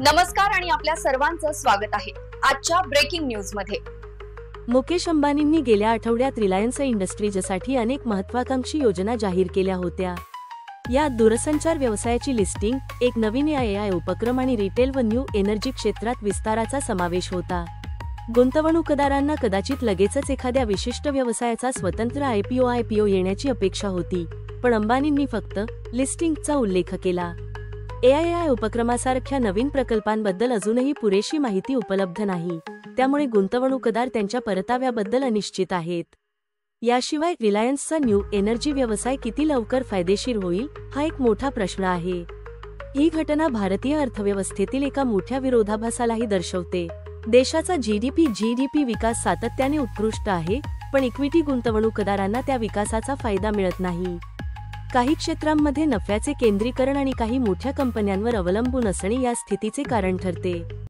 नमस्कार आणि आपल्या सर्वांचं स्वागत आहे आजच्या ब्रेकिंग न्यूज मध्ये। मुकेश अंबानींनी गेल्या आठवड्यात रिलायन्स इंडस्ट्रीजसाठी अनेक महत्त्वाकांक्षी योजना जाहीर केल्या होत्या। यात दूरसंचार व्यवसायाची लिस्टिंग, एक नवीन AI उपक्रम आणि रिटेल व न्यू एनर्जी क्षेत्रात विस्ताराचा समावेश होता। गुंतवणूकदारांना कदाचित लगेचच एखाद्या विशिष्ट व्यवसायाचा स्वतंत्र IPO येण्याची अपेक्षा होती, पण अंबानींनी फक्त लिस्टिंगचा उल्लेख केला। AI उपक्रमासारख्या नवीन प्रकल्पांबद्दल अजूनही पुरेशी माहिती उपलब्ध नाही, त्यामुळे गुंतवणूकदार त्यांच्या परताव्याबद्दल अनिश्चित आहेत। याशिवाय रिलायन्सचा न्यू एनर्जी व्यवसाय किती लवकर फायदेशीर होईल हा एक मोठा प्रश्न आहे। ही घटना भारतीय अर्थव्यवस्थेतील एका मोठ्या विरोधाभासालाही दर्शवते। देशाचा GDP विकास सातत्याने उत्कृष्ट आहे, पण इक्विटी गुंतवणूकदारांना त्या विकासाचा फायदा मिळत नाही। काही क्षेत्रांमध्ये नफ्याचे केंद्रीकरण आणि काही मोठ्या कंपन्यांवर अवलंबून असणे या स्थितीचे कारण ठरते।